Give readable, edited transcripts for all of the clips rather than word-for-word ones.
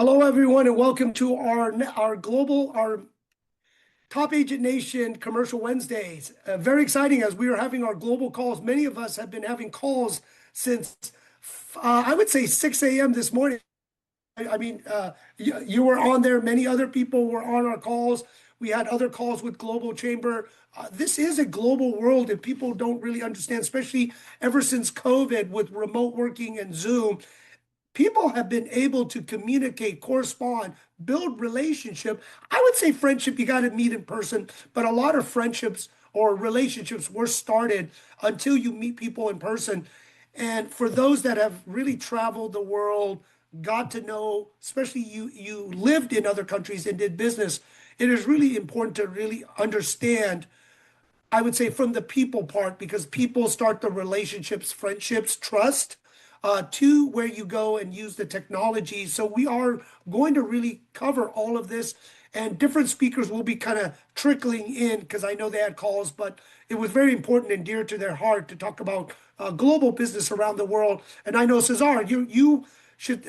Hello, everyone, and welcome to our Top Agent Nation Commercial Wednesdays. Very exciting as we are having our global calls. Many of us have been having calls since I would say 6 a.m. this morning. You were on there. Many other people were on our calls. We had other calls with Global Chamber. This is a global world, and people don't really understand, especially ever since COVID with remote working and Zoom. People have been able to communicate, correspond, build relationship. I would say friendship, you got to meet in person, but a lot of friendships or relationships were started until you meet people in person. And for those that have really traveled the world, got to know, especially you lived in other countries and did business, it is really important to really understand, I would say, from the people part, because people start the relationships, friendships, trust, to where you go and use the technology. So we are going to really cover all of this, and different speakers will be kind of trickling in because I know they had calls, but it was very important and dear to their heart to talk about global business around the world. And I know, Cesar, you should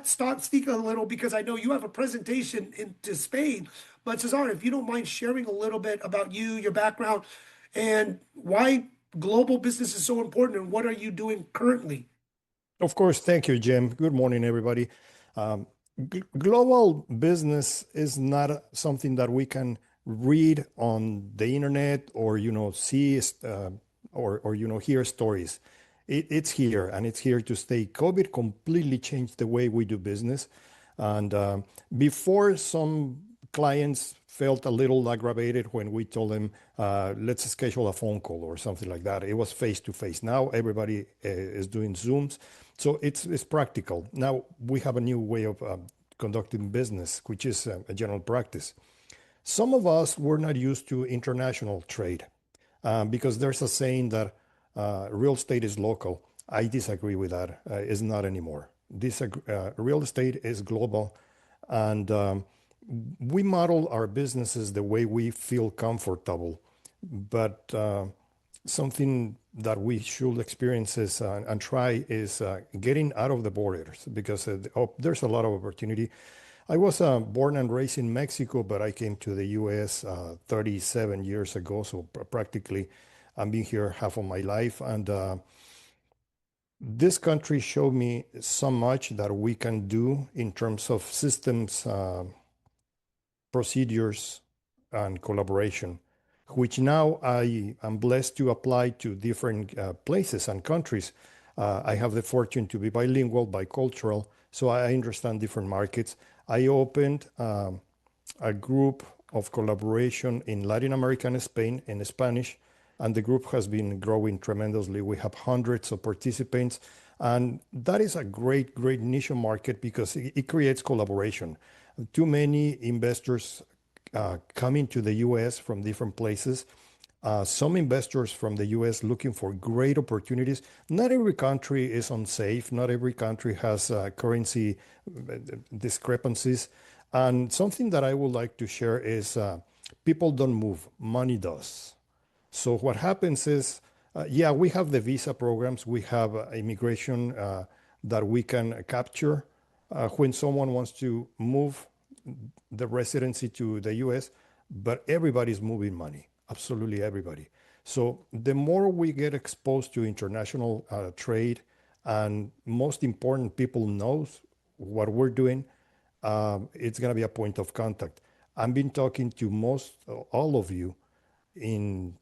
start speaking a little because I know you have a presentation into Spain. But Cesar, if you don't mind sharing a little bit about you, your background, and why global business is so important, and what are you doing currently? Of course, thank you, Jim. Good morning, everybody. Um, Global business is not something that we can read on the internet or see or hear stories. It's here and it's here to stay. COVID completely changed the way we do business, and before some clients felt a little aggravated when we told them, let's schedule a phone call or something like that. It was face to face. Now everybody is doing Zooms. So it's practical. Now we have a new way of conducting business, which is a general practice. Some of us were not used to international trade because there's a saying that real estate is local. I disagree with that. It's not anymore. Real estate is global, and we model our businesses the way we feel comfortable. But something that we should experience and try is getting out of the borders because there's a lot of opportunity. I was born and raised in Mexico, but I came to the US 37 years ago. So practically, I've been here half of my life. And this country showed me so much that we can do in terms of systems, procedures, and collaboration, which now I am blessed to apply to different places and countries. I have the fortune to be bilingual, bicultural, so I understand different markets. I opened a group of collaboration in Latin America and Spain in Spanish, and the group has been growing tremendously. We have hundreds of participants, and that is a great, great niche market because it creates collaboration. Too many investors coming to the US from different places. Some investors from the US looking for great opportunities. Not every country is unsafe. Not every country has currency discrepancies. And something that I would like to share is people don't move, money does. So what happens is, yeah, we have the visa programs, we have immigration that we can capture when someone wants to move the residency to the US, but everybody's moving money, absolutely everybody. So the more we get exposed to international trade, and most important, people knows what we're doing, it's going to be a point of contact. I've been talking to most all of you in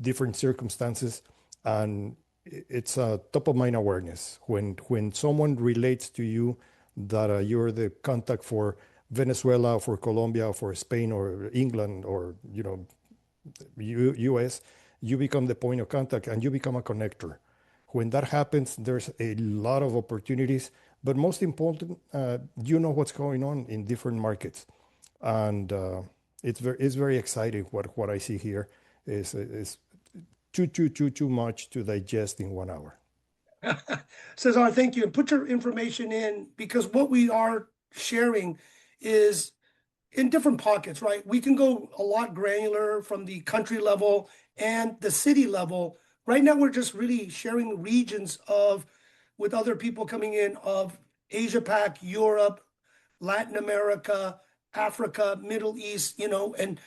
different circumstances, and it's a top of mind awareness. When someone relates to you that you're the contact for Venezuela, for Colombia, for Spain, or England, or US, you become the point of contact and you become a connector. When that happens, there's a lot of opportunities, but most important, you know what's going on in different markets, and it's very exciting. What I see here is too much to digest in 1 hour. Cesar, thank you. And put your information in because what we are sharing is in different pockets, right? We can go a lot granular from the country level and the city level. Right now, we're just really sharing regions with other people coming in of Asia Pac, Europe, Latin America, Africa, Middle East, and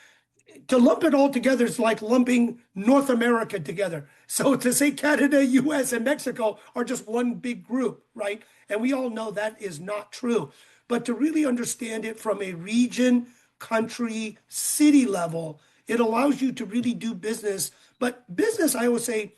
to lump it all together is like lumping North America together. So to say Canada, US, and Mexico are just one big group, right? And we all know that is not true. But to really understand it from a region, country, city level, it allows you to really do business. But business, I always say,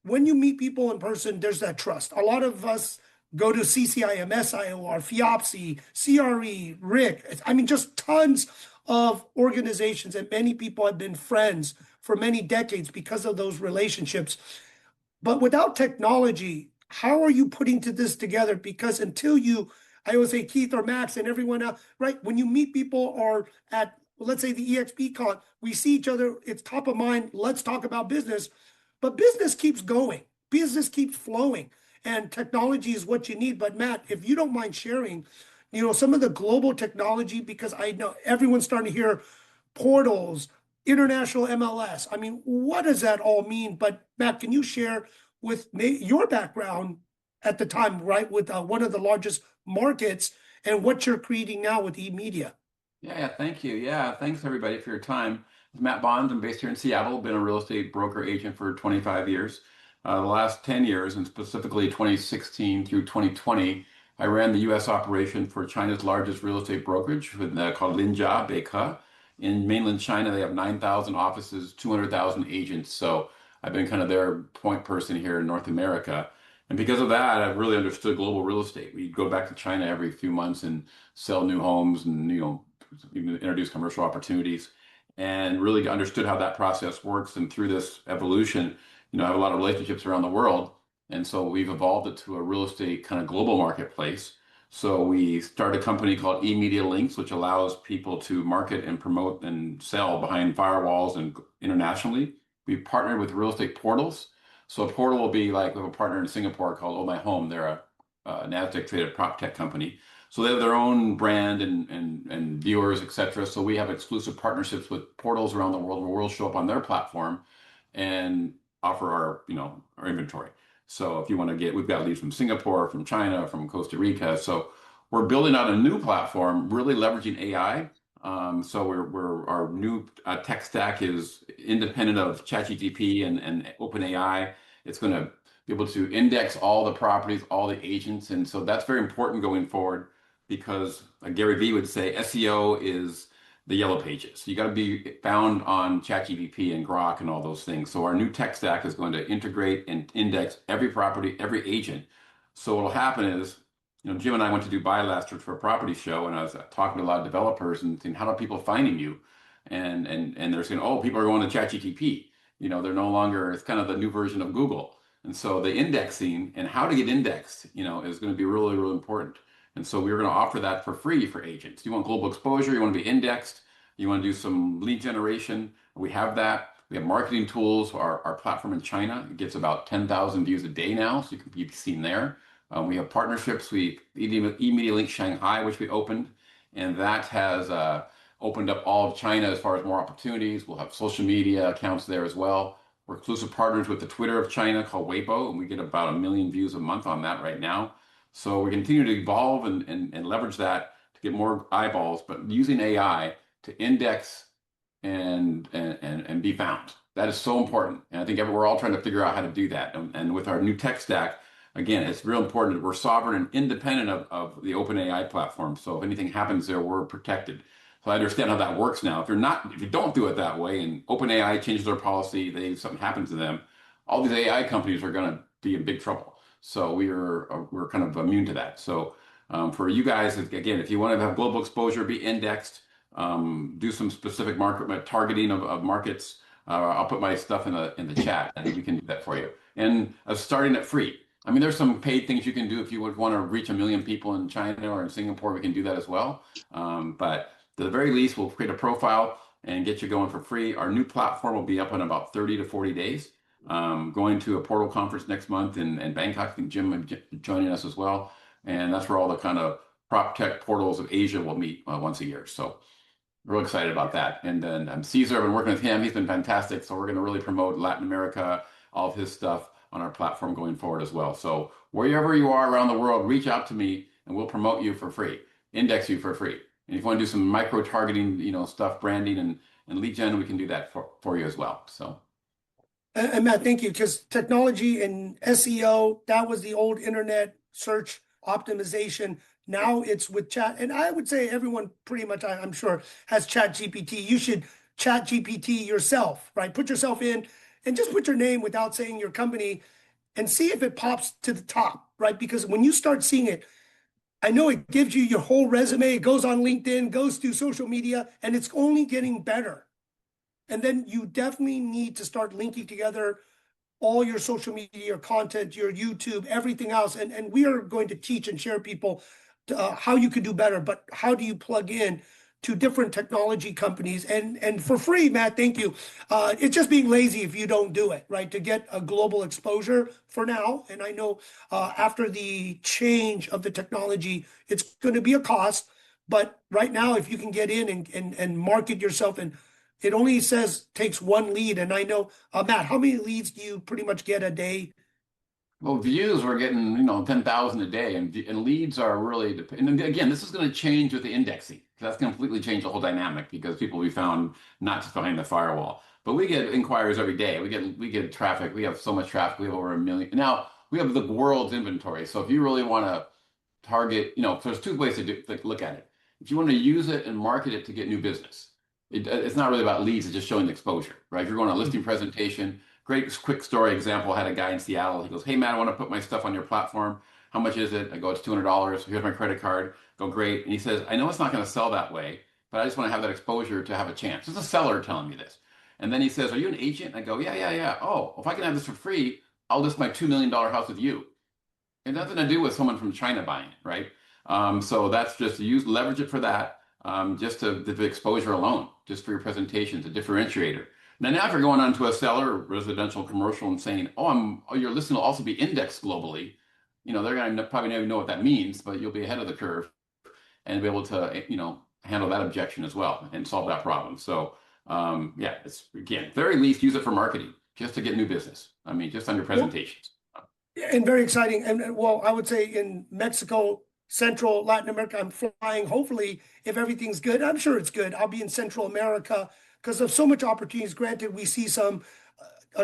when you meet people in person, there's that trust. A lot of us go to CCIM, SIOR, FIOPSI, CRE, RIC. I mean, just tons of organizations, and many people have been friends for many decades because of those relationships. But without technology, how are you putting this together? Because until you, I always say Keith or Max and everyone else, right? When you meet people or at, let's say the EXP con, we see each other, it's top of mind, let's talk about business. But business keeps going, business keeps flowing, and technology is what you need. But Matt, if you don't mind sharing, some of the global technology, because I know everyone's starting to hear portals, international MLS. I mean, what does that all mean? But Matt, can you share with me your background at the time, right, with one of the largest markets and what you're creating now with eMedia? Yeah, thank you. Yeah, thanks everybody for your time. It's Matt Bonds. I'm based here in Seattle. Been a real estate broker agent for 25 years. The last 10 years, and specifically 2016 through 2020, I ran the U.S. operation for China's largest real estate brokerage called Linjia Beike. In mainland China, they have 9,000 offices, 200,000 agents. So I've been kind of their point person here in North America. And because of that, I've really understood global real estate. We go back to China every few months and sell new homes and, even introduce commercial opportunities, and really understood how that process works. And through this evolution, I have a lot of relationships around the world. And so we've evolved it to a real estate kind of global marketplace. So we started a company called eMedia Links, which allows people to market and promote and sell behind firewalls and internationally. We partnered with real estate portals. So a portal will be like we have a partner in Singapore called Oh My Home. They're a NASDAQ traded prop tech company. So they have their own brand and viewers, et cetera. So we have exclusive partnerships with portals around the world where we'll show up on their platform and offer our inventory. So if you want to we've got leads from Singapore, from China, from Costa Rica. So we're building out a new platform, really leveraging AI. So our new tech stack is independent of ChatGPT and OpenAI. It's going to be able to index all the properties, all the agents. And so that's very important going forward because Gary Vee would say SEO is the yellow pages. You got to be found on ChatGPT and Grok and all those things. So our new tech stack is going to integrate and index every property, every agent. So what'll happen is, Jim and I went to Dubai last year for a property show, and I was talking to a lot of developers and saying, how are people finding you? And they're saying, oh, people are going to ChatGPT. They're no longer, it's kind of the new version of Google. And so the indexing and how to get indexed, is going to be really, really important. And so we're going to offer that for free for agents. You want global exposure, you want to be indexed, you want to do some lead generation. We have that. We have marketing tools. Our platform in China gets about 10,000 views a day now, so you can be seen there. We have partnerships. We eMedia Link Shanghai, which we opened, and that has opened up all of China as far as more opportunities. We'll have social media accounts there as well. We're exclusive partners with the Twitter of China called Weibo, and we get about 1 million views a month on that right now. So we continue to evolve and leverage that to get more eyeballs, but using AI to index and be found. That is so important. And I think we're all trying to figure out how to do that. And with our new tech stack, again, it's real important that we're sovereign and independent of the OpenAI platform. So if anything happens there, we're protected. So I understand how that works now. If you don't do it that way and OpenAI changes their policy, something happens to them, all these AI companies are going to be in big trouble. So we're kind of immune to that. So for you guys, again, if you want to have global exposure, be indexed, do some specific market targeting of markets. I'll put my stuff in the chat, and we can do that for you. And starting at free. I mean, there's some paid things you can do if you would want to reach 1 million people in China or in Singapore. We can do that as well. But at the very least, we'll create a profile and get you going for free. Our new platform will be up in about 30 to 40 days. Going to a portal conference next month in Bangkok. I think Jim will be joining us as well. And that's where all the kind of prop tech portals of Asia will meet once a year. So real excited about that. And then Cesar, I've been working with him. He's been fantastic. So we're going to really promote Latin America, all of his stuff on our platform going forward as well. So wherever you are around the world, reach out to me and we'll promote you for free. index you for free. And if you want to do some micro targeting, stuff, branding and lead gen, we can do that for you as well. So. And Matt, thank you, because technology and SEO, that was the old internet search optimization. Now it's with chat. And I would say everyone pretty much, I'm sure, has chat GPT. You should chat GPT yourself, right? Put yourself in and just put your name without saying your company and see if it pops to the top, right? Because when you start seeing it, I know it gives you your whole resume. It goes on LinkedIn, goes to social media, and it's only getting better. And then you definitely need to start linking together all your social media, your content, your YouTube, everything else. And we are going to teach and share people how you can do better, but how do you plug in to different technology companies and for free, Matt, thank you. It's just being lazy if you don't do it, right? To get a global exposure for now. And I know after the change of the technology, it's going to be a cost. But right now, if you can get in and market yourself, and it only says takes one lead. And I know, Matt, how many leads do you pretty much get a day? Well, views we're getting, 10,000 a day, and leads are really, and again, this is going to change with the indexing. That's completely changed the whole dynamic because people will be found not just behind the firewall. But we get inquiries every day. We get traffic. We have so much traffic. We have over 1 million. Now we have the world's inventory. So if you really want to target, there's two ways to look at it. If you want to use it and market it to get new business, it's not really about leads. It's just showing the exposure, right? If you're going on a listing presentation. Great quick story example. I had a guy in Seattle. He goes, "Hey, Matt, I want to put my stuff on your platform. How much is it?" I go, "It's $200. Here's my credit card." I go, "Great." And he says, "I know it's not going to sell that way, but I just want to have that exposure to have a chance." It's a seller telling me this. And then he says, "Are you an agent?" And I go, "Yeah, yeah, yeah." "Oh, if I can have this for free, I'll list my $2 million house with you." It has nothing to do with someone from China buying it, right? So that's just leverage it for that, just to the exposure alone, just for your presentation, to differentiator. Now, if you're going on to a seller, residential, commercial, and saying, your listing will also be indexed globally, they're going to probably never know what that means, but you'll be ahead of the curve and be able to, handle that objection as well and solve that problem. So, yeah, it's, again, very least use it for marketing, just to get new business. I mean, just on your presentations. And very exciting. And well, I would say in Mexico, Central Latin America, I'm flying. Hopefully, if everything's good, I'm sure it's good. I'll be in Central America because of so much opportunities. Granted, we see some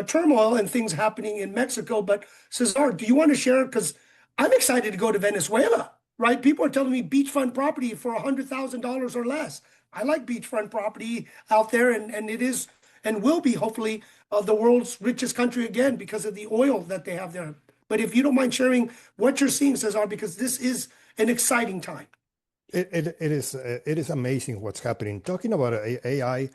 turmoil and things happening in Mexico. But Cesar, do you want to share? Because I'm excited to go to Venezuela, right? People are telling me beachfront property for $100,000 or less. I like beachfront property out there, and it is and will be hopefully the world's richest country again because of the oil that they have there. But if you don't mind sharing what you're seeing, Cesar, because this is an exciting time. It is amazing what's happening. Talking about AI,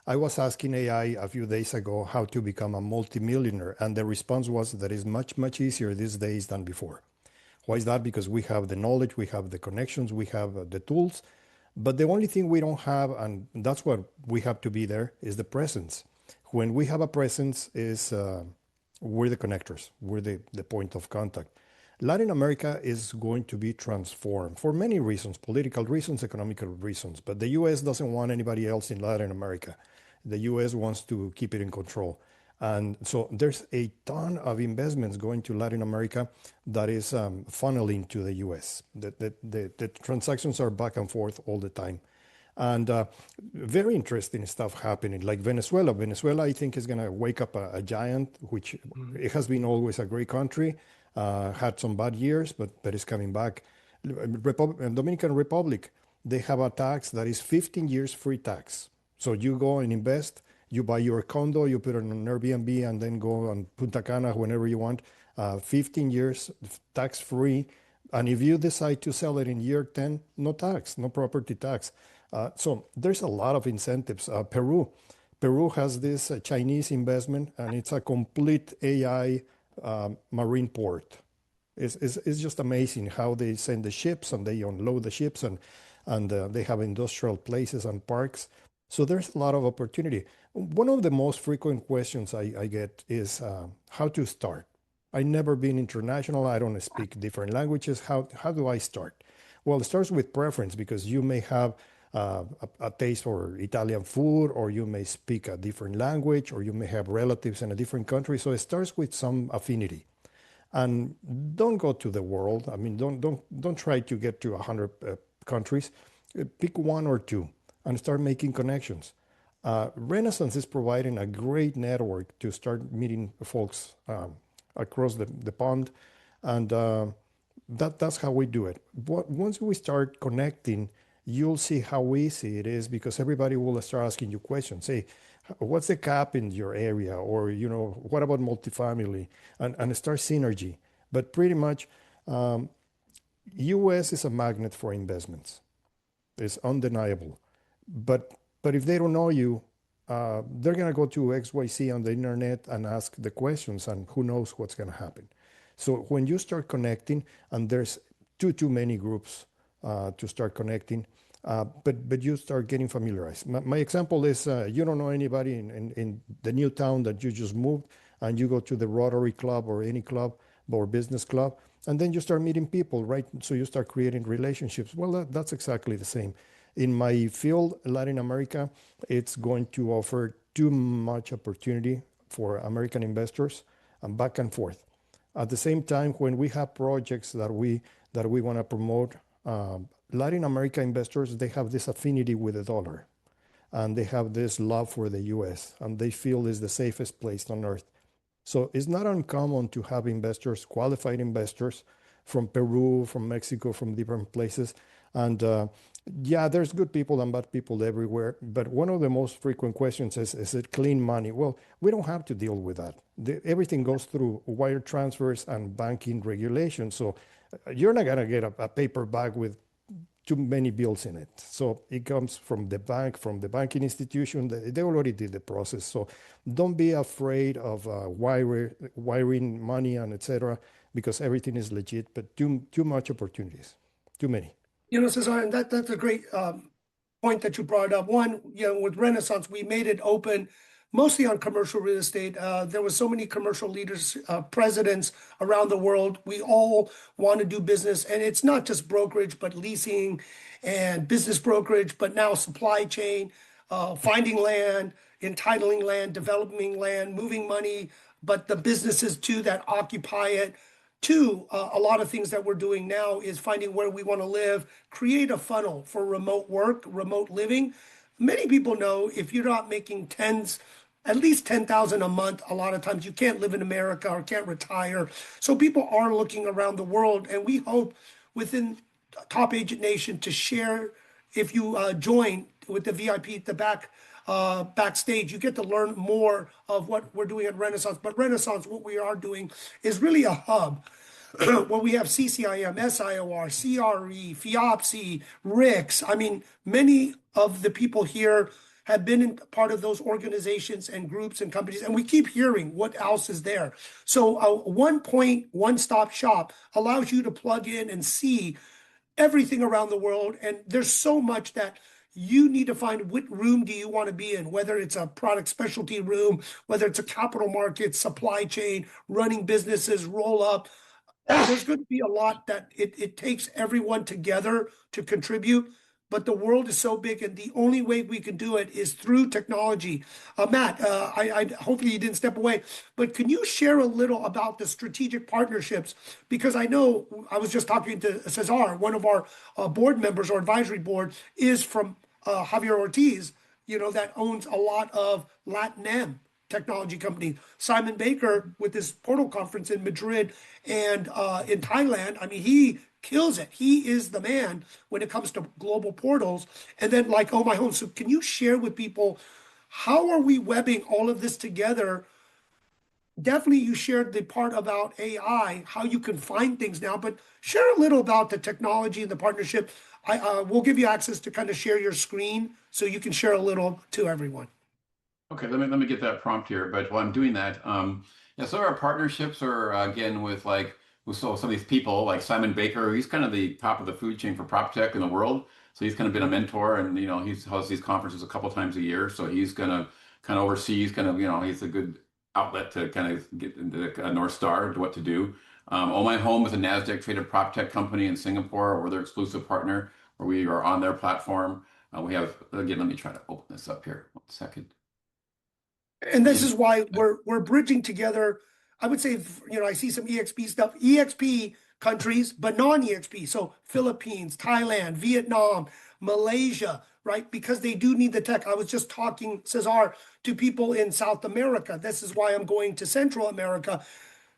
I was asking AI a few days ago how to become a multimillionaire, and the response was that it's much, much easier these days than before. Why is that? Because we have the knowledge, we have the connections, we have the tools, but the only thing we don't have, and that's what we have to be there, is the presence. When we have a presence, we're the connectors, we're the point of contact. Latin America is going to be transformed for many reasons, political reasons, economical reasons, but the US doesn't want anybody else in Latin America. The US wants to keep it in control. And so there's a ton of investments going to Latin America that is funneling to the US. The transactions are back and forth all the time. And very interesting stuff happening, like Venezuela. Venezuela, I think, is going to wake up a giant, which it has been always a great country, had some bad years, but it's coming back. Dominican Republic, they have a tax that is 15 years free tax. So you go and invest, you buy your condo, you put it on an Airbnb, and then go on Punta Cana whenever you want. 15 years tax free. And if you decide to sell it in year 10, no tax, no property tax. So there's a lot of incentives. Peru has this Chinese investment, and it's a complete AI marine port. It's just amazing how they send the ships and they unload the ships, and they have industrial places and parks. So there's a lot of opportunity. One of the most frequent questions I get is how to start. I've never been international. I don't speak different languages. How do I start? Well, it starts with preference, because you may have a taste for Italian food, or you may speak a different language, or you may have relatives in a different country. So it starts with some affinity. And don't go to the world. I mean, don't try to get to 100 countries, pick one or two and start making connections. Renaissance is providing a great network to start meeting folks across the pond, and that's how we do it. But once we start connecting, you'll see how easy it is because everybody will start asking you questions. Say, what's the cap in your area? Or, what about multifamily? And start synergy. But pretty much, US is a magnet for investments. It's undeniable. But if they don't know you, they're going to go to XYZ on the internet and ask the questions, and who knows what's going to happen. So when you start connecting, and there's too many groups to start connecting, but you start getting familiarized. My example is you don't know anybody in the new town that you just moved, and you go to the Rotary Club or any club or business club, and then you start meeting people, right? So you start creating relationships. Well, that's exactly the same. In my field, Latin America, it's going to offer too much opportunity for American investors and back and forth. At the same time, when we have projects that we want to promote, Latin America investors, they have this affinity with the dollar, and they have this love for the US, and they feel it's the safest place on earth. So it's not uncommon to have investors, qualified investors from Peru, from Mexico, from different places. And yeah, there's good people and bad people everywhere. But one of the most frequent questions is it clean money? Well, we don't have to deal with that. Everything goes through wire transfers and banking regulations. So you're not going to get a paper bag with too many bills in it. So it comes from the bank, from the banking institution. They already did the process. So don't be afraid of wiring money and etc. because everything is legit, but too much opportunities, too many. Cesar, and that's a great point that you brought up. One, with Renaissance, we made it open mostly on commercial real estate. There were so many commercial leaders, presidents around the world. We all want to do business, and it's not just brokerage, but leasing and business brokerage, but now supply chain, finding land, entitling land, developing land, moving money, but the businesses too that occupy it. Two, a lot of things that we're doing now is finding where we want to live, create a funnel for remote work, remote living. Many people know if you're not making at least 10,000 a month, a lot of times you can't live in America or can't retire. So people are looking around the world, and we hope within Top Agent Nation to share. If you join with the VIP at the backstage, you get to learn more of what we're doing at Renaissance. But Renaissance, what we are doing is really a hub where we have CCIM, SIOR, CRE, FIOPSI, RICS. I mean, many of the people here have been in part of those organizations and groups and companies, and we keep hearing what else is there. So a one-stop shop allows you to plug in and see everything around the world. And there's so much that you need to find what room do you want to be in, whether it's a product specialty room, whether it's a capital market, supply chain, running businesses, roll up. There's going to be a lot that it takes everyone together to contribute. But the world is so big, and the only way we can do it is through technology. Matt, I hopefully you didn't step away, but can you share a little about the strategic partnerships? Because I know I was just talking to Cesar, one of our board members or advisory board is from Javier Ortiz, that owns a lot of LatAm technology company. Simon Baker with this portal conference in Madrid and in Thailand. I mean, he kills it. He is the man when it comes to global portals. And then like Oh My Home. So can you share with people, how are we webbing all of this together? Definitely you shared the part about AI, how you can find things now, but share a little about the technology and the partnership. I will give you access to kind of share your screen so you can share a little to everyone. Okay, let me get that prompt here. But while I'm doing that, yeah, so our partnerships are again with some of these people like Simon Baker. He's kind of the top of the food chain for prop tech in the world. So he's kind of been a mentor, and he hosts these conferences a couple times a year. So he's gonna kind of oversee. He's kind of he's a good outlet to kind of get into a North Star to what to do. Oh My Home is a Nasdaq traded prop tech company in Singapore. We're their exclusive partner, where we are on their platform. We have again. Let me try to open this up here. 1 second. And this is why we're bridging together. I would say, I see some EXP stuff. EXP countries, but non-EXP. So Philippines, Thailand, Vietnam, Malaysia, right? Because they do need the tech. I was just talking, Cesar, to people in South America. This is why I'm going to Central America.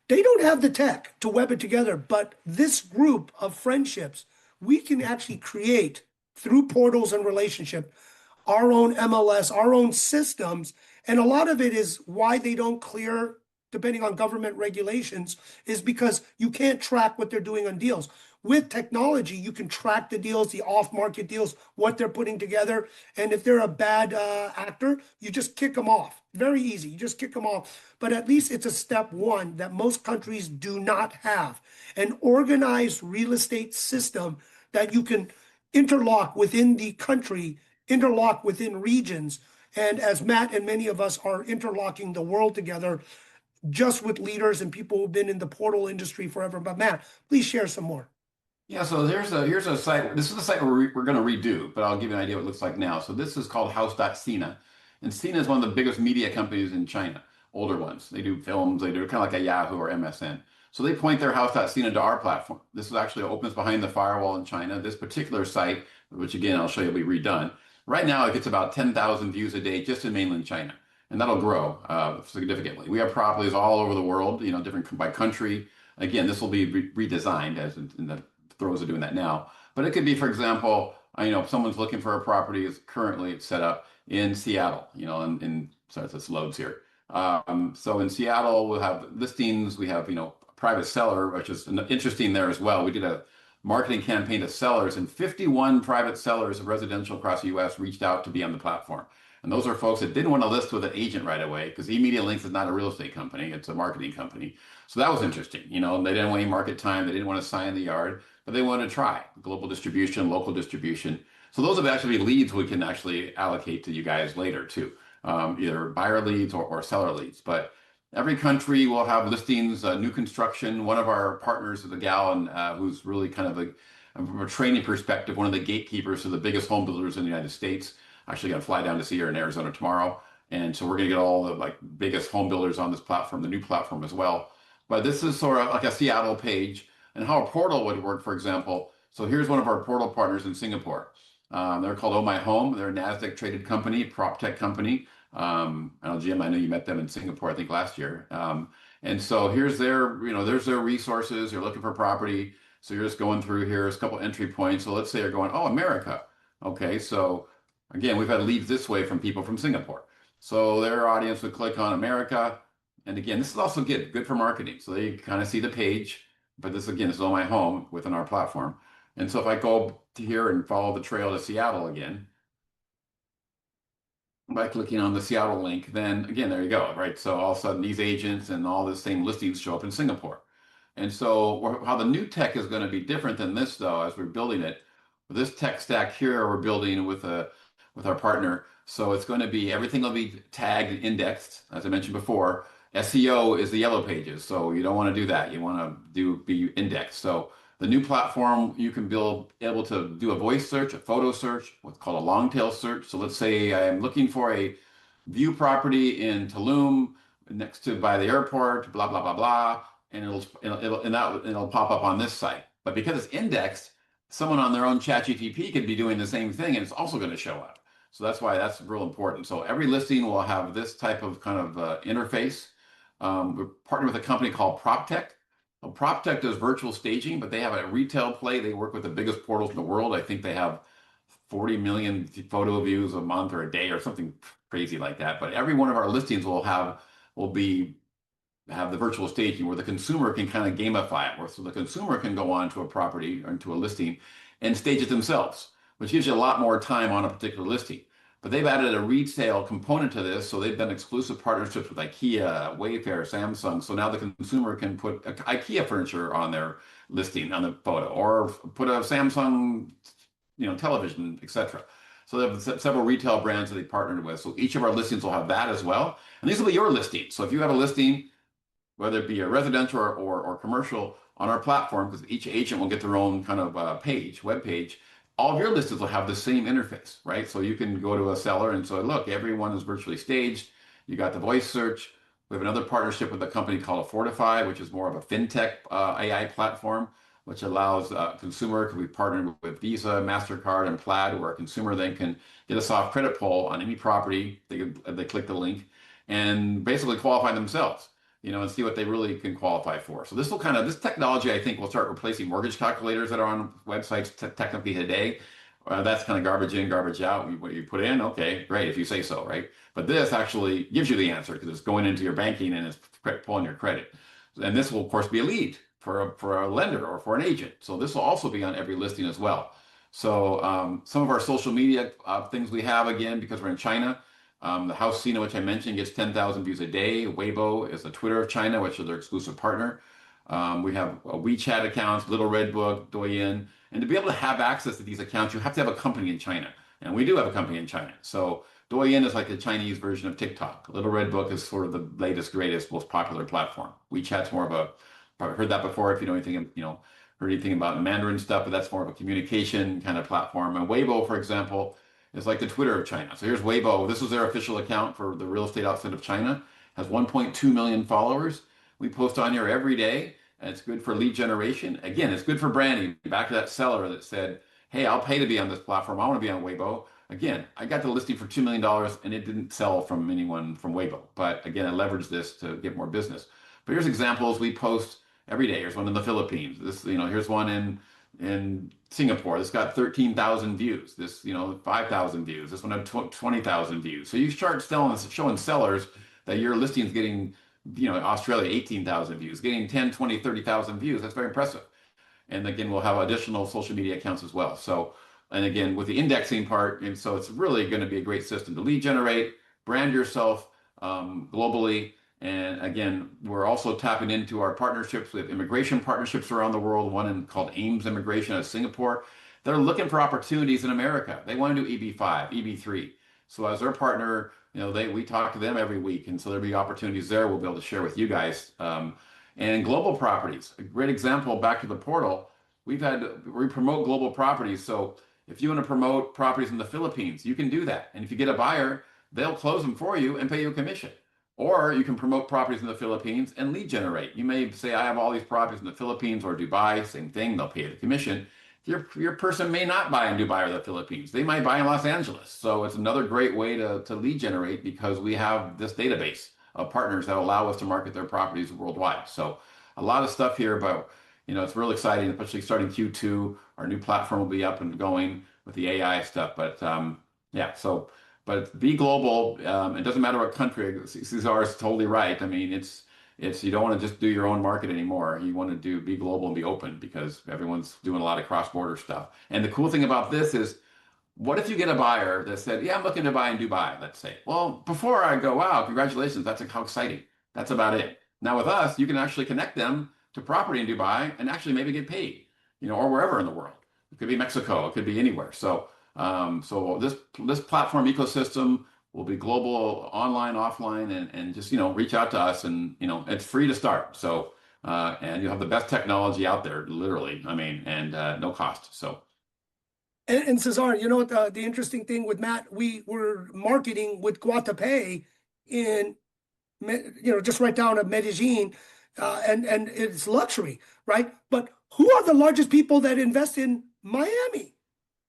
They don't have the tech to web it together, but this group of friendships, we can actually create through portals and relationship our own MLS, our own systems. And a lot of it is why they don't clear, depending on government regulations, is because you can't track what they're doing on deals. With technology, you can track the deals, the off-market deals, what they're putting together. And if they're a bad actor, you just kick them off. Very easy. You just kick them off. But at least it's a step one that most countries do not have. An organized real estate system that you can interlock within the country, interlock within regions. And as Matt and many of us are interlocking the world together, just with leaders and people who've been in the portal industry forever. But Matt, please share some more. Yeah, so here's a site. This is the site we're going to redo, but I'll give you an idea what it looks like now. So this is called House.Sina. And Sina is one of the biggest media companies in China, older ones. They do films, they do kind of like a Yahoo or MSN. So they point their House.Sina to our platform. This is actually opens behind the firewall in China. This particular site, which again, I'll show you, will be redone. Right now, it gets about 10,000 views a day just in mainland China. And that'll grow significantly. We have properties all over the world, different by country. Again, this will be redesigned as in the throes of doing that now. But it could be, for example, if someone's looking for a property, currently it's set up in Seattle, sorry, this loads here. So in Seattle, we'll have listings, we have, private seller, which is interesting there as well. We did a marketing campaign to sellers, and 51 private sellers of residential across the US reached out to be on the platform. And those are folks that didn't want to list with an agent right away because eMedia Links is not a real estate company, it's a marketing company. So that was interesting. They didn't want any market time, they didn't want to sign the yard, but they wanted to try global distribution, local distribution. So those have actually leads we can actually allocate to you guys later too, either buyer leads or seller leads. But every country will have listings, new construction. One of our partners is a gal who's really kind of from a training perspective, one of the gatekeepers to the biggest home builders in the United States. Actually going to fly down to see her in Arizona tomorrow. And so we're going to get all the biggest home builders on this platform, the new platform as well. But this is sort of like a Seattle page and how a portal would work, for example. So here's one of our portal partners in Singapore. They're called Oh My Home. They're a NASDAQ traded company, prop tech company. I know, Jim, I know you met them in Singapore, I think last year. And so here's there's their resources. You're looking for property. So you're just going through here. There's a couple entry points. So let's say you're going, oh, America. Okay, so again, we've had leads this way from people from Singapore. So their audience would click on America. And again, this is also good for marketing. So they kind of see the page, but this again is On My Home within our platform. And so if I go to here and follow the trail to Seattle again, by clicking on the Seattle link, then again, there you go, right? So all of a sudden these agents and all the same listings show up in Singapore. And so how the new tech is going to be different than this though, as we're building it, this tech stack here we're building with our partner. So it's going to be, everything will be tagged and indexed, as I mentioned before. SEO is the yellow pages, so you don't want to do that. You want to be indexed. So the new platform, you can able to do a voice search, a photo search, what's called a long tail search. So let's say I'm looking for a view property in Tulum, next to by the airport, blah blah blah blah, and it'll pop up on this site. But because it's indexed, someone on their own ChatGPT could be doing the same thing, and it's also going to show up. So that's why that's real important. So every listing will have this type of kind of interface. We're partnered with a company called PropTech. Well, PropTech does virtual staging, but they have a retail play. They work with the biggest portals in the world. I think they have 40 million photo views a month or a day or something crazy like that. But every one of our listings will have the virtual staging where the consumer can kind of gamify it, so the consumer can go on to a property or into a listing and stage it themselves, which gives you a lot more time on a particular listing. But they've added a resale component to this, so they've done exclusive partnerships with IKEA, Wayfair, Samsung. So now the consumer can put IKEA furniture on their listing on the photo, or put a Samsung, television, etc. So they have several retail brands that they partnered with. So each of our listings will have that as well, and these will be your listings. So if you have a listing, whether it be a residential or commercial, on our platform, because each agent will get their own kind of web page. All of your listings will have the same interface, right? So you can go to a seller and say, look, everyone is virtually staged. You got the voice search. We have another partnership with a company called Fortify, which is more of a fintech AI platform. which allows a consumer, because we partnered with Visa, MasterCard, and Plaid, where a consumer then can get a soft credit pull on any property. They click the link and basically qualify themselves, and see what they really can qualify for. So this technology, I think, will start replacing mortgage calculators that are on websites technically today. That's kind of garbage in, garbage out. What you put in, okay, great, if you say so, right? But this actually gives you the answer because it's going into your banking and it's pulling your credit. And this will, of course, be a lead for a lender or for an agent. So this will also be on every listing as well. So some of our social media things we have, again, because we're in China, the House Sina, which I mentioned, gets 10,000 views a day. Weibo is the Twitter of China, which is their exclusive partner. We have WeChat accounts, Little Red Book, Douyin. And to be able to have access to these accounts, you have to have a company in China. And we do have a company in China. So Douyin is like the Chinese version of TikTok. Little Red Book is sort of the latest, greatest, most popular platform. WeChat's more of a, probably heard that before if you know anything, heard anything about the Mandarin stuff, but that's more of a communication kind of platform. And Weibo, for example, is like the Twitter of China. So here's Weibo. This is their official account for the real estate outside of China. Has 1.2 million followers. We post on here every day. And it's good for lead generation. Again, it's good for branding. Back to that seller that said, hey, I'll pay to be on this platform. I want to be on Weibo. Again, I got the listing for $2 million and it didn't sell from anyone from Weibo. But again, I leveraged this to get more business. But here's examples we post every day. Here's one in the Philippines. Here's one in Singapore. This got 13,000 views. This, 5,000 views. This one had 20,000 views. So you start showing sellers that your listing is getting Australia, 18,000 views, getting 10, 20, 30,000 views. That's very impressive. And again, we'll have additional social media accounts as well. So, and again, with the indexing part, and so it's really going to be a great system to lead generate, brand yourself globally. And again, we're also tapping into our partnerships with immigration partnerships around the world, called Ames Immigration out of Singapore. They're looking for opportunities in America. They want to do EB5, EB3. So as their partner, we talk to them every week, and so there'll be opportunities there we'll be able to share with you guys. And global properties, a great example. Back to the portal, we promote global properties. So if you want to promote properties in the Philippines, you can do that. And if you get a buyer, they'll close them for you and pay you a commission. Or you can promote properties in the Philippines and lead generate. You may say, I have all these properties in the Philippines or Dubai, same thing, they'll pay you the commission. Your person may not buy in Dubai or the Philippines. They might buy in Los Angeles. So it's another great way to lead generate because we have this database of partners that allow us to market their properties worldwide. So a lot of stuff here, but it's real exciting, especially starting Q2. Our new platform will be up and going with the AI stuff. But but be global. It doesn't matter what country. Cesar is totally right. I mean, it's you don't want to just do your own market anymore. You want to be global and be open because everyone's doing a lot of cross-border stuff. And the cool thing about this is, what if you get a buyer that said, yeah, I'm looking to buy in Dubai, let's say. Well, before I go, wow, congratulations, that's how exciting. That's about it. Now with us, you can actually connect them to property in Dubai and actually maybe get paid, or wherever in the world. It could be Mexico, it could be anywhere. So this platform ecosystem will be global, online, offline, and just, reach out to us and, it's free to start. So, and you'll have the best technology out there, literally, and no cost. So. And Cesar, the interesting thing with Matt, we were marketing with Guatapay in, just right down at Medellin, and it's luxury, right? But who are the largest people that invest in Miami?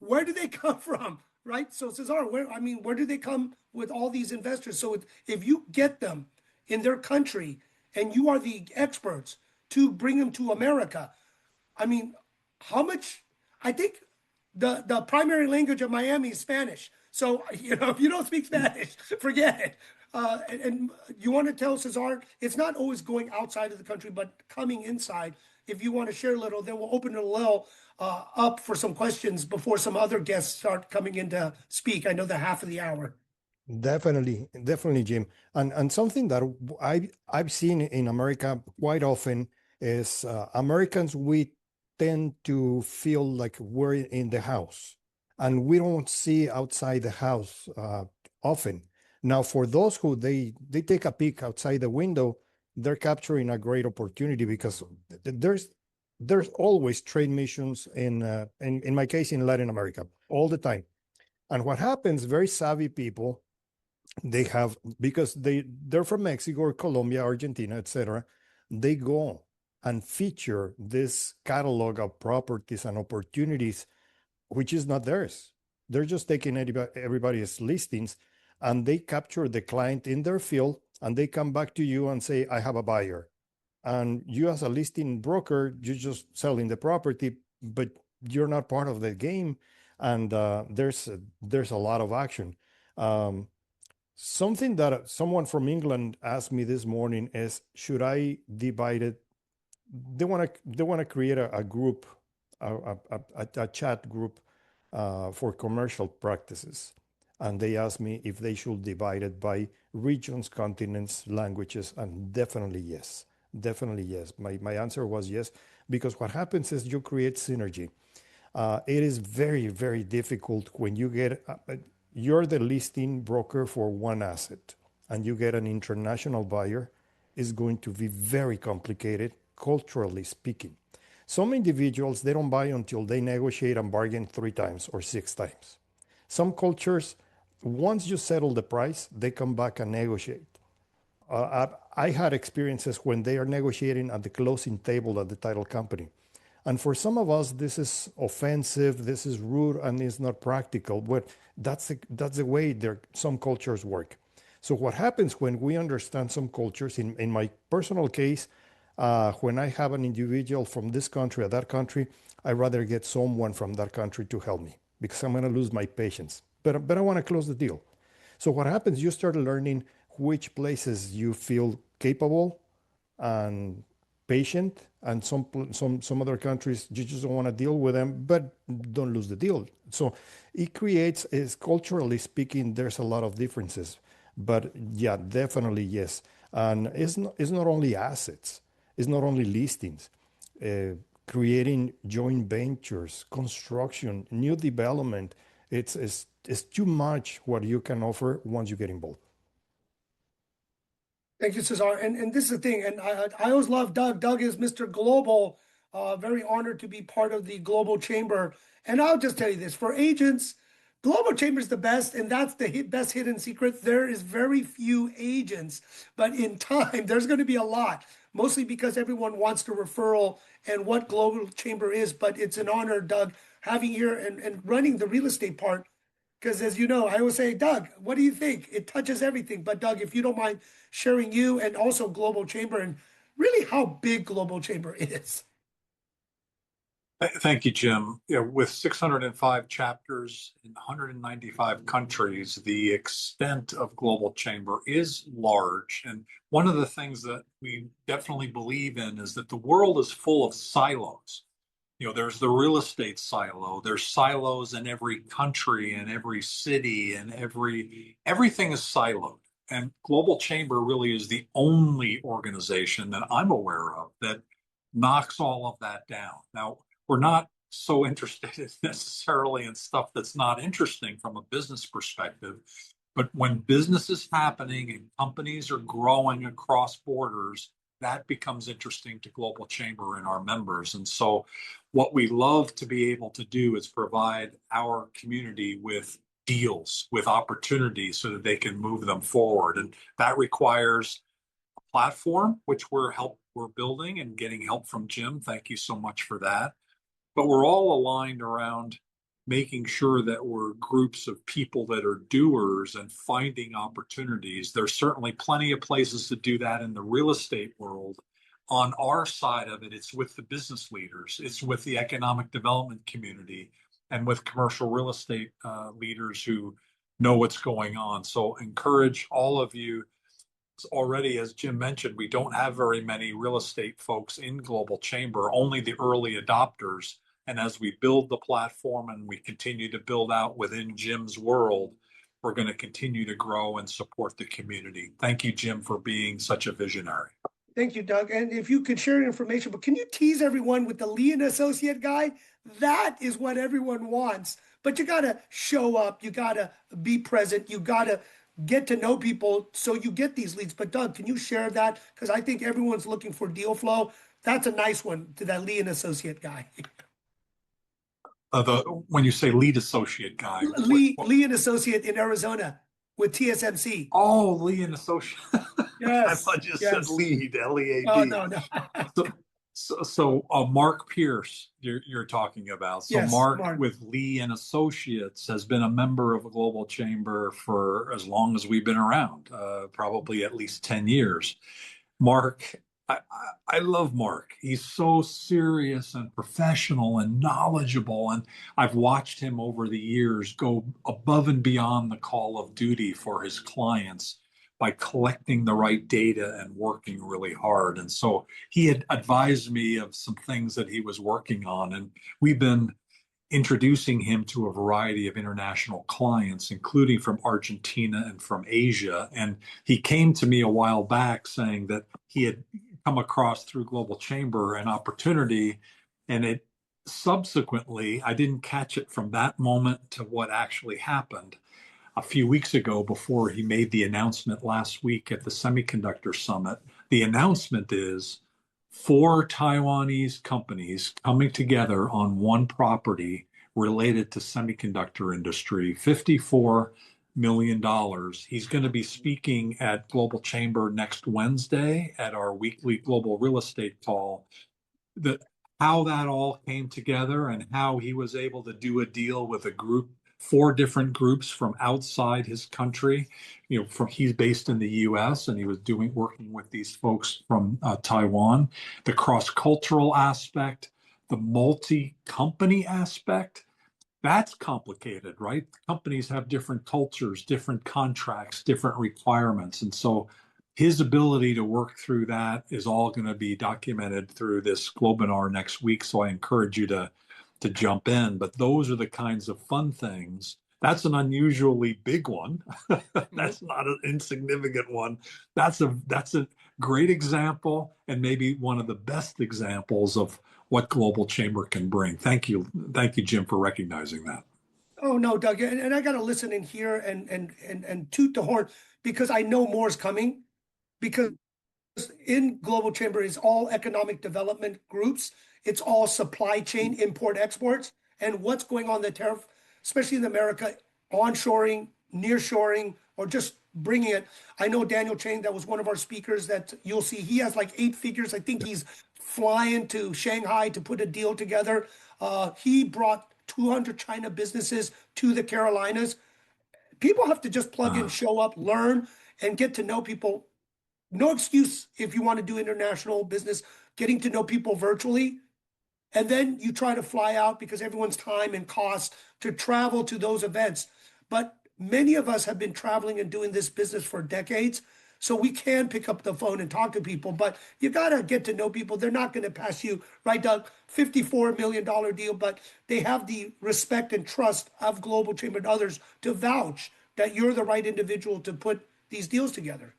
Where do they come from, right? So Cesar, where do they come with all these investors? So if you get them in their country and you are the experts to bring them to America, how much? I think the primary language of Miami is Spanish. So, if you don't speak Spanish, forget it. And you want to tell Cesar, it's not always going outside of the country, but coming inside. If you want to share a little, then we'll open it a little up for some questions before some other guests start coming in to speak. I know the half of the hour. Definitely, Jim. And something that I've seen in America quite often is Americans, we tend to feel like we're in the house and we don't see outside the house often. Now, for those who they take a peek outside the window, they're capturing a great opportunity because there's always trade missions in my case in Latin America all the time. And what happens, very savvy people, because they're from Mexico or Colombia, Argentina, etc. They go and feature this catalog of properties and opportunities, which is not theirs. They're just taking everybody's listings, and they capture the client in their field, and they come back to you and say, I have a buyer. And you, as a listing broker, you're just selling the property, but you're not part of the game. And there's a lot of action. Something that someone from England asked me this morning is, should I divide it? They want to create a group, a chat group for commercial practices, and they asked me if they should divide it by regions, continents, languages, and definitely yes. Definitely yes. My answer was yes, because what happens is you create synergy. It is very, very difficult when you get, you're the listing broker for one asset and you get an international buyer. Is going to be very complicated, culturally speaking. Some individuals, they don't buy until they negotiate and bargain 3 times or 6 times. Some cultures, once you settle the price, they come back and negotiate. I had experiences when they are negotiating at the closing table at the title company. And for some of us, this is offensive, this is rude, and it's not practical. But that's the way some cultures work. So what happens when we understand some cultures, in my personal case, when I have an individual from this country or that country, I rather get someone from that country to help me because I'm going to lose my patience. But I want to close the deal. So what happens, you start learning which places you feel capable and patient, and some other countries you just don't want to deal with them, but don't lose the deal. So it creates, is culturally speaking, there's a lot of differences. But yeah, definitely yes. And it's not only assets, it's not only listings, creating joint ventures, construction, new development. It's too much what you can offer once you get involved. Thank you, Cesar. And this is the thing, and I always love Doug. Doug is Mr. Global. Very honored to be part of the Global Chamber. And I'll just tell you this, for agents, Global Chamber is the best, and that's the best hidden secret. There is very few agents, but in time, there's going to be a lot, mostly because everyone wants to referral and what Global Chamber is. But it's an honor, Doug, having here and running the real estate part. Because as you know, I always say, Doug, what do you think? It touches everything. But Doug, if you don't mind sharing you and also Global Chamber and really how big Global Chamber is. Thank you, Jim. Yeah, with 605 chapters in 195 countries, the extent of Global Chamber is large. And one of the things that we definitely believe in is that the world is full of silos. You know, there's the real estate silo. There's silos in every country and every city, and everything is siloed. And Global Chamber really is the only organization that I'm aware of that knocks all of that down. Now, we're not so interested necessarily in stuff that's not interesting from a business perspective, but when business is happening and companies are growing across borders, that becomes interesting to Global Chamber and our members. And so what we love to be able to do is provide our community with deals, with opportunities so that they can move them forward. And that requires a platform, which we're building and getting help from Jim. Thank you so much for that. But we're all aligned around making sure that we're groups of people that are doers and finding opportunities. There's certainly plenty of places to do that in the real estate world. On our side of it, it's with the business leaders, it's with the economic development community, and with commercial real estate leaders who know what's going on. So encourage all of you. Already, as Jim mentioned, we don't have very many real estate folks in Global Chamber, only the early adopters. And as we build the platform and we continue to build out within Jim's world, we're going to continue to grow and support the community. Thank you, Jim, for being such a visionary. Thank you, Doug. And if you could share information, but can you tease everyone with the Lee and Associate guy? That is what everyone wants. But you got to show up. You got to be present. You got to get to know people so you get these leads. But Doug, can you share that? Because I think everyone's looking for deal flow. That's a nice one to that Lee and Associate guy. When you say lead associate guy, Lee and Associate in Arizona with TSMC. Oh, Lee and Associate. Yes. I thought you said lead, L-E-A-D. Oh, no. So, Mark Pierce, you're talking about. So Yes, Mark Mark. with Lee and Associates has been a member of a Global Chamber for as long as we've been around, probably at least 10 years. Mark, I love Mark. He's so serious and professional and knowledgeable. And I've watched him over the years go above and beyond the call of duty for his clients by collecting the right data and working really hard. And so he had advised me of some things that he was working on. And we've been introducing him to a variety of international clients, including from Argentina and from Asia. And he came to me a while back saying that he had come across through Global Chamber an opportunity, and it subsequently, I didn't catch it from that moment to what actually happened a few weeks ago before he made the announcement last week at the Semiconductor Summit. The announcement is 4 Taiwanese companies coming together on one property related to semiconductor industry, $54 million. He's going to be speaking at Global Chamber next Wednesday at our weekly global real estate call. How that all came together and how he was able to do a deal with a group, 4 different groups from outside his country. He's based in the U.S. and he was working with these folks from Taiwan. The cross-cultural aspect, the multi-company aspect, that's complicated, right? Companies have different cultures, different contracts, different requirements. And so his ability to work through that is all going to be documented through this Globinar next week. So I encourage you to jump in. But those are the kinds of fun things. That's an unusually big one. That's not an insignificant one. That's a great example and maybe one of the best examples of what Global Chamber can bring. Thank you, Jim, for recognizing that. Oh no, Doug, and I gotta listen in here and toot the horn because I know more is coming. Because in Global Chamber is all economic development groups. It's all supply chain, import, exports, and what's going on the tariff, especially in America, onshoring, nearshoring, or just bringing it. I know Daniel Chang, that was one of our speakers that you'll see. He has like 8 figures. I think he's flying to Shanghai to put a deal together. He brought 200 China businesses to the Carolinas. People have to just plug in, show up, learn, and get to know people. No excuse if you want to do international business, getting to know people virtually. And then you try to fly out because everyone's time and cost to travel to those events. But many of us have been traveling and doing this business for decades. So we can pick up the phone and talk to people, but you got to get to know people. They're not going to pass you, right, Doug? $54 million deal, but they have the respect and trust of Global Chamber and others to vouch that you're the right individual to put these deals together.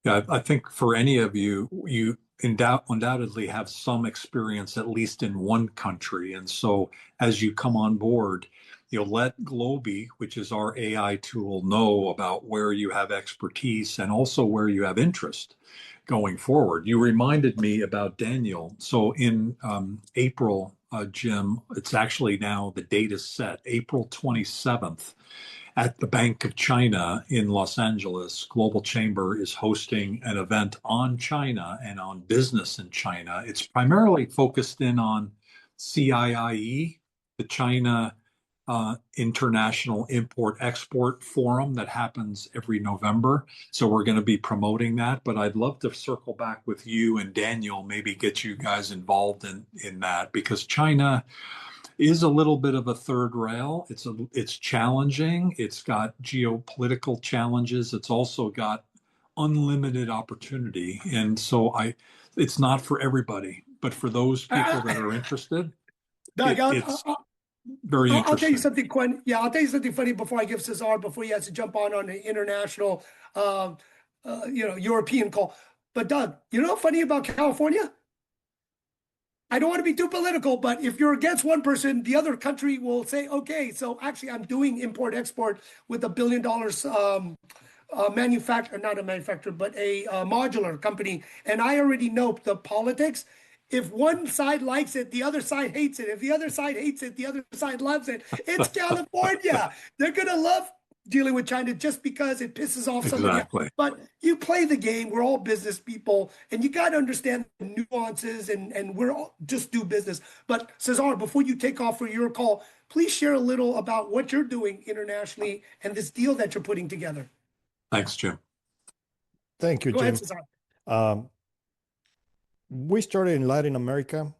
Yeah, I think for any of you, you undoubtedly have some experience, at least in one country. And so as you come on board, you'll let Globy, which is our AI tool, know about where you have expertise and also where you have interest going forward. You reminded me about Daniel. So in April, Jim, it's actually now the date is set, April 27th. At the Bank of China in Los Angeles, Global Chamber is hosting an event on China and on business in China. It's primarily focused in on CIIE, the China International Import-Export Forum that happens every November. So we're going to be promoting that, but I'd love to circle back with you and Daniel, maybe get you guys involved in that, because China is a little bit of a third rail. It's challenging. It's got geopolitical challenges. It's also got unlimited opportunity. And so it's not for everybody, but for those people that are interested, Doug, it's very interesting. I'll tell you something, Quinn. Yeah, I'll tell you something funny before I give Cesar, before he has to jump on an international, European call. But Doug, you know what's funny about California? I don't want to be too political, but if you're against one person, the other country will say, okay, so actually I'm doing import export with $1 billion manufacturer, not a manufacturer, but a modular company. And I already know the politics. If one side likes it, the other side hates it. If the other side hates it, the other side loves it. It's California. They're going to love dealing with China just because it pisses off somebody else. Exactly. But you play the game. We're all business people, and you got to understand the nuances, and we're all just do business. But Cesar, before you take off for your call, please share a little about what you're doing internationally and this deal that you're putting together. Thanks, Jim. Thank you, Go ahead, Jim. Cesar. We started in Latin America,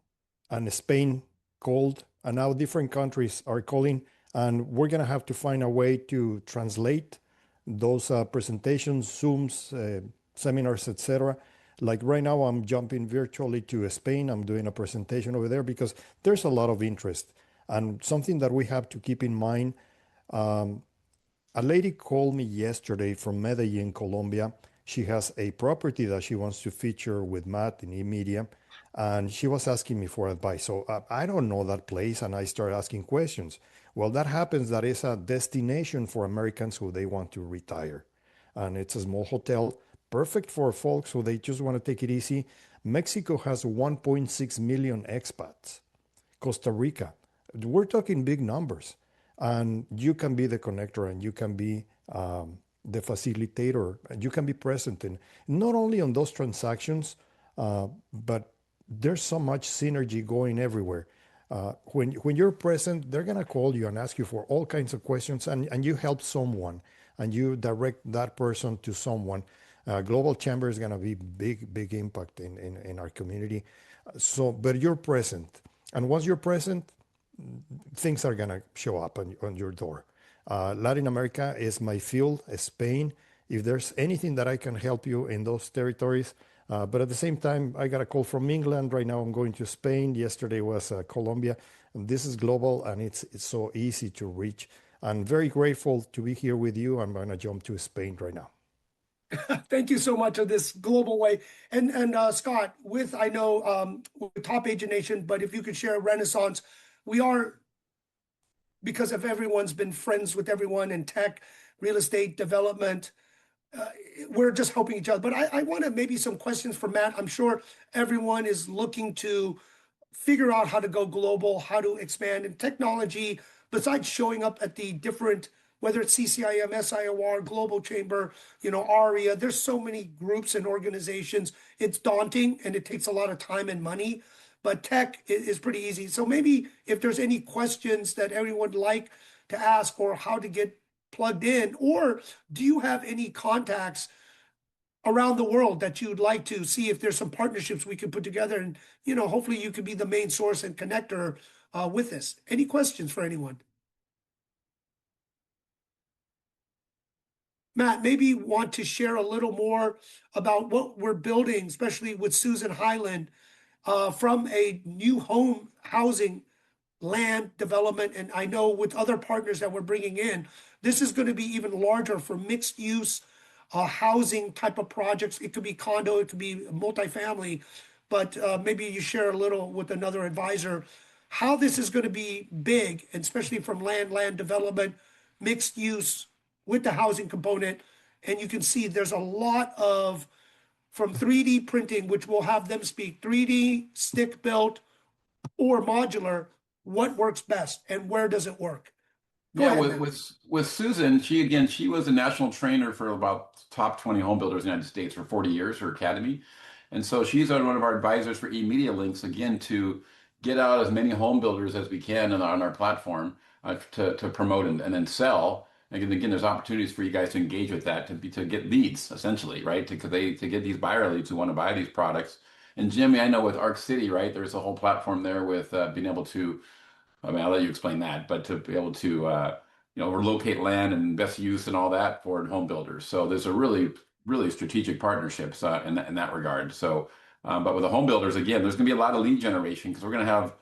and Spain called, and now different countries are calling, and we're going to have to find a way to translate those presentations, Zooms, seminars, etc. Like right now, I'm jumping virtually to Spain. I'm doing a presentation over there because there's a lot of interest. And something that we have to keep in mind, a lady called me yesterday from Medellin, Colombia. She has a property that she wants to feature with Matt in eMedia, and she was asking me for advice. So I don't know that place, and I started asking questions. Well, that happens that is a destination for Americans who they want to retire. And it's a small hotel, perfect for folks who they just want to take it easy. Mexico has 1.6 million expats. Costa Rica, we're talking big numbers. And you can be the connector, and you can be the facilitator, and you can be present in not only on those transactions, but there's so much synergy going everywhere. When you're present, they're going to call you and ask you for all kinds of questions, and you help someone, and you direct that person to someone. Global Chamber is going to be big impact in our community. But you're present. And once you're present, things are going to show up on your door. Latin America is my field, Spain. If there's anything that I can help you in those territories, but at the same time, I got a call from England. Right now, I'm going to Spain. Yesterday was Colombia. And this is global, and it's so easy to reach. I'm very grateful to be here with you. I'm going to jump to Spain right now. Thank you so much of this global way. And Scott, with I know with Top Agent Nation, but if you could share Renaissance, we are, because of everyone's been friends with everyone in tech, real estate, development, we're just helping each other. But I want maybe some questions for Matt. I'm sure everyone is looking to figure out how to go global, how to expand in technology, besides showing up at the different, whether it's CCIM, SIOR, Global Chamber, ARIA, there's so many groups and organizations. It's daunting, and it takes a lot of time and money, but tech is pretty easy. So maybe if there's any questions that everyone would like to ask, or how to get plugged in, or do you have any contacts around the world that you'd like to see if there's some partnerships we could put together, and hopefully you could be the main source and connector with this. Any questions for anyone? Matt, maybe want to share a little more about what we're building, especially with Susan Highland, from a new home housing land development. And I know with other partners that we're bringing in, this is going to be even larger for mixed use housing type of projects. It could be condo, it could be multifamily, but maybe you share a little with another advisor how this is going to be big, and especially from land development, mixed use with the housing component. And you can see there's a lot of, from 3D printing, which we'll have them speak, 3D, stick built, or modular, what works best and where does it work? Go Yeah, ahead, with Susan, she was a national trainer for about top 20 home builders in the United States for 40 years, her academy. And so she's one of our advisors for eMedia Links, again, to get out as many home builders as we can on our platform to promote and then sell. And again, there's opportunities for you guys to engage with that to get leads, essentially, right? To get these buyer leads who want to buy these products. And Jimmy, I know with Arc City, right, there's a whole platform there with being able to, I mean, I'll let you explain that, but to be able to, locate land and best use and all that for home builders. So there's a really strategic partnerships in that regard. So, but with the home builders, again, there's going to be a lot of lead generation because we're going to have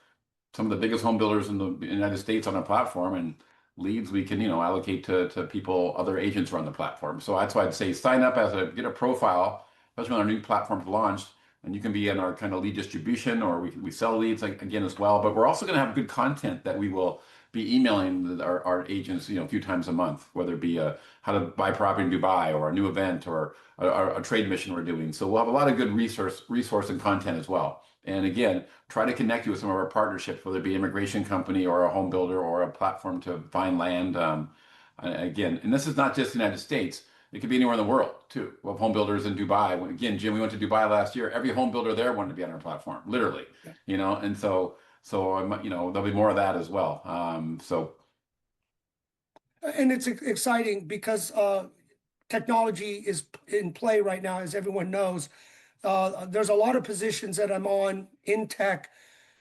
some of the biggest home builders in the United States on our platform, and leads we can, allocate to people, other agents who are on the platform. So that's why I'd say sign up get a profile, especially when our new platform's launched. And you can be in our kind of lead distribution, or we sell leads again as well. But we're also going to have good content that we will be emailing our agents, a few times a month, whether it be how to buy property in Dubai, or a new event, or a trade mission we're doing. So we'll have a lot of good resource and content as well. And again, try to connect you with some of our partnerships, whether it be an immigration company or a home builder or a platform to find land. Again, and this is not just the United States. It could be anywhere in the world too. We have home builders in Dubai. Again, Jim, we went to Dubai last year. Every home builder there wanted to be on our platform, literally. Yeah. And there'll be more of that as well. And it's exciting because technology is in play right now, as everyone knows. There's a lot of positions that I'm on in tech.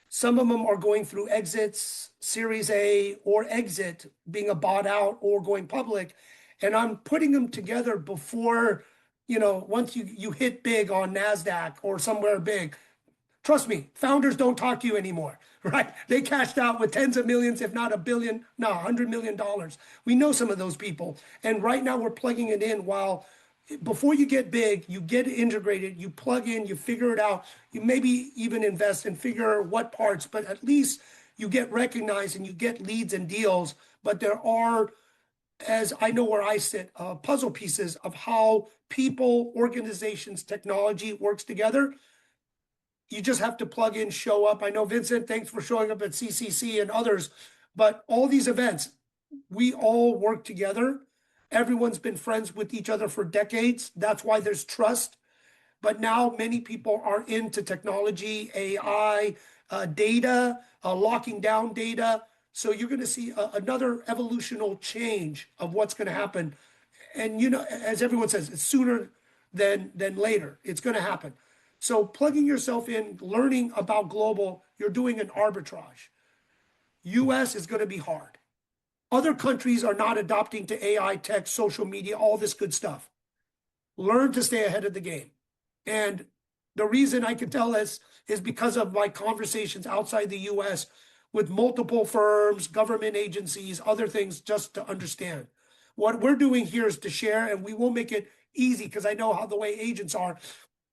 Some of them are going through exits, Series A or exit, being a bought out or going public. And I'm putting them together before, once you hit big on NASDAQ or somewhere big. Trust me, founders don't talk to you anymore, right? They cashed out with tens of millions, if not $100 million. We know some of those people. And right now we're plugging it in while before you get big, you get integrated, you plug in, you figure it out, you maybe even invest and figure what parts, but at least you get recognized and you get leads and deals. But there are, as I know where I sit, puzzle pieces of how people, organizations, technology works together. You just have to plug in, show up. I know, Vincent, thanks for showing up at CCC and others, but all these events, we all work together. Everyone's been friends with each other for decades. That's why there's trust. But now many people are into technology, AI, data, locking down data. So you're going to see another evolutional change of what's going to happen. And, as everyone says, it's sooner than later. It's going to happen. So plugging yourself in, learning about global, you're doing an arbitrage. US is going to be hard. Other countries are not adopting to AI, tech, social media, all this good stuff. Learn to stay ahead of the game. And the reason I can tell this is because of my conversations outside the US with multiple firms, government agencies, other things, just to understand. What we're doing here is to share, and we will make it easy because I know how the way agents are,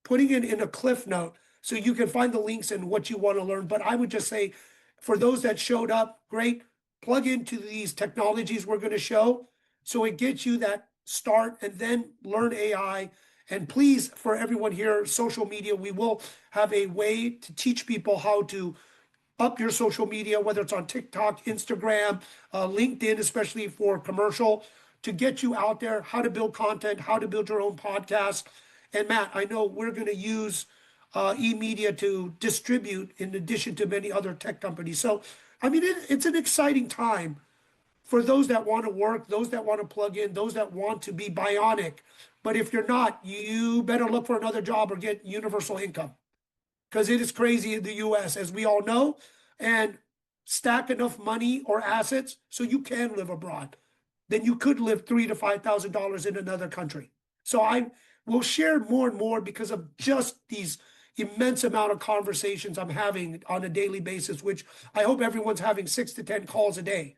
putting it in a cliff note so you can find the links and what you want to learn. But I would just say, for those that showed up, great, plug into these technologies we're going to show so it gets you that start and then learn AI. And please, for everyone here, social media, we will have a way to teach people how to up your social media, whether it's on TikTok, Instagram, LinkedIn, especially for commercial, to get you out there, how to build content, how to build your own podcast. And Matt, I know we're going to use eMedia to distribute in addition to many other tech companies. So, I mean, it's an exciting time for those that want to work, those that want to plug in, those that want to be bionic. But if you're not, you better look for another job or get universal income because it is crazy in the US, as we all know, and stack enough money or assets so you can live abroad. Then you could live $3,000 to $5,000 in another country. So I will share more and more because of just these immense amount of conversations I'm having on a daily basis, which I hope everyone's having 6 to 10 calls a day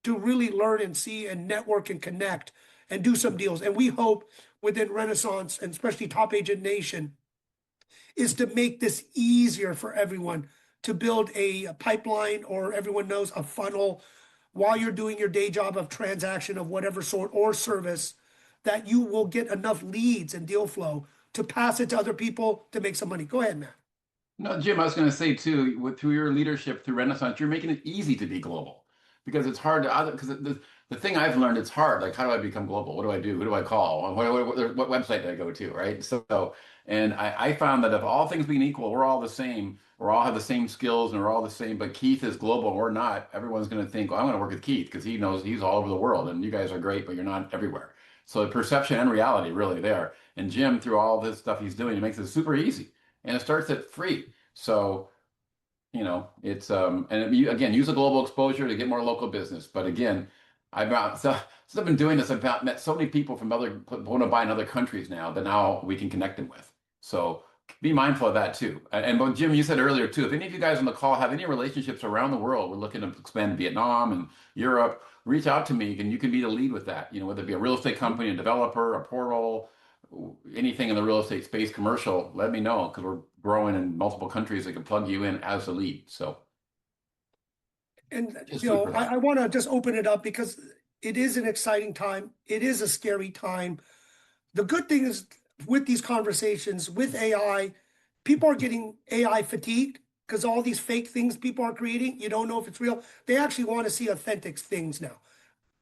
to really learn and see and network and connect and do some deals. And we hope within Renaissance and especially Top Agent Nation is to make this easier for everyone to build a pipeline, or everyone knows, a funnel while you're doing your day job of transaction of whatever sort or service, that you will get enough leads and deal flow to pass it to other people to make some money. Go ahead, Matt. No, Jim, I was going to say too, through your leadership through Renaissance, you're making it easy to be global because it's hard to, because the thing I've learned, it's hard. Like, how do I become global? What do I do? Who do I call? What website do I go to? Right. So, and I found that if all things being equal, we're all the same. We're all have the same skills and we're all the same, but Keith is global. We're not. Everyone's going to think, well, I'm going to work with Keith because he knows he's all over the world and you guys are great, but you're not everywhere. So the perception and reality really there. And Jim, through all this stuff he's doing, it makes it super easy and it starts at free. So, it's again, use a global exposure to get more local business. But again, since I've been doing this, I've met so many people from other want to buy in other countries now that now we can connect them with. So be mindful of that too. And but Jim, you said earlier too, if any of you guys on the call have any relationships around the world, we're looking to expand Vietnam and Europe, reach out to me and you can be the lead with that. Whether it be a real estate company, a developer, a portal, anything in the real estate space, commercial, let me know because we're growing in multiple countries that can plug you in as a lead. So, and I want to just open it up because it is an exciting time. It is a scary time. The good thing is with these conversations with AI, people are getting AI fatigued because all these fake things people are creating, you don't know if it's real. They actually want to see authentic things now.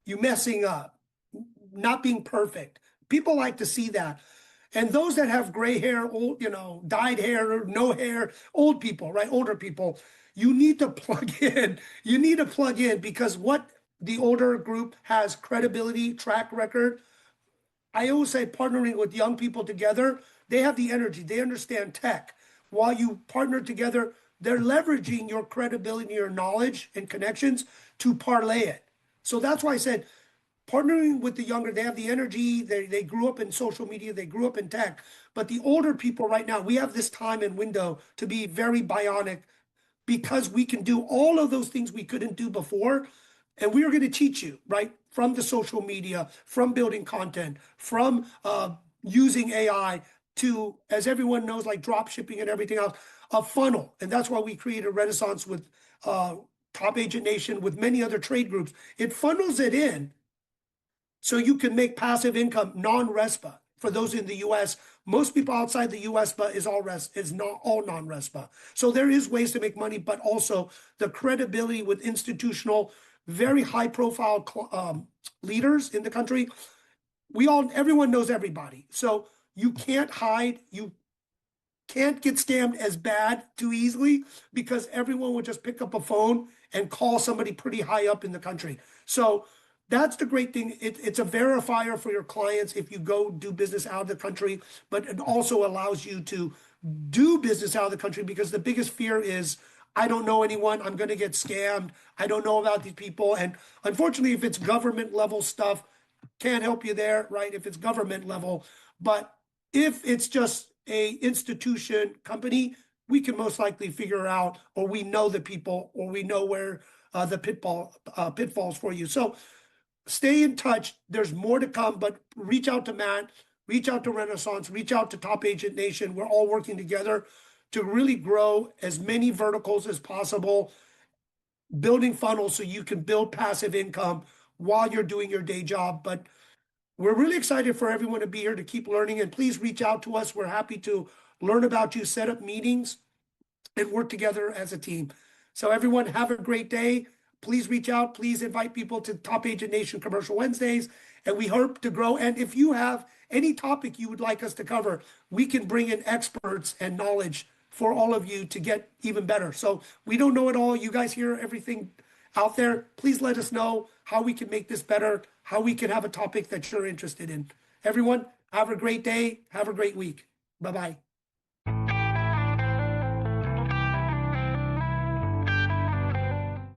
you messing up, not being perfect. People like to see that. And those that have gray hair, old, dyed hair, or no hair, old people, right? Older people, you need to plug in. You need to plug in because what the older group has credibility, track record. I always say partnering with young people together, they have the energy, they understand tech. While you partner together, they're leveraging your credibility, your knowledge and connections to parlay it. So that's why I said partnering with the younger, they have the energy, they grew up in social media, they grew up in tech. But the older people right now, we have this time and window to be very bionic because we can do all of those things we couldn't do before. And we are going to teach you, right? From the social media, from building content, from using AI to, as everyone knows, like drop shipping and everything else, a funnel. And that's why we created Renaissance with Top Agent Nation, with many other trade groups. It funnels it in so you can make passive income non-RESPA. For those in the US, most people outside the US but is not all non-RESPA. So there is ways to make money, but also the credibility with institutional, very high profile leaders in the country. Everyone knows everybody. So you can't hide, you can't get scammed as bad too easily because everyone would just pick up a phone and call somebody pretty high up in the country. So that's the great thing. It's a verifier for your clients if you go do business out of the country, but it also allows you to do business out of the country because the biggest fear is, I don't know anyone, I'm going to get scammed, I don't know about these people. And unfortunately, if it's government level stuff, can't help you there, right? If it's government level. But if it's just a institution company, we can most likely figure out, or we know the people, or we know where the pitfalls for you. So stay in touch. There's more to come, but reach out to Matt, reach out to Renaissance, reach out to Top Agent Nation. We're all working together to really grow as many verticals as possible, building funnels so you can build passive income while you're doing your day job. But we're really excited for everyone to be here to keep learning. And please reach out to us. We're happy to learn about you, set up meetings, and work together as a team. So everyone, have a great day. Please reach out. Please invite people to Top Agent Nation Commercial Wednesdays. And we hope to grow. And if you have any topic you would like us to cover, we can bring in experts and knowledge for all of you to get even better. So we don't know it all. You guys hear everything out there. Please let us know how we can make this better, how we can have a topic that you're interested in. Everyone, have a great day. Have a great week. Bye-bye.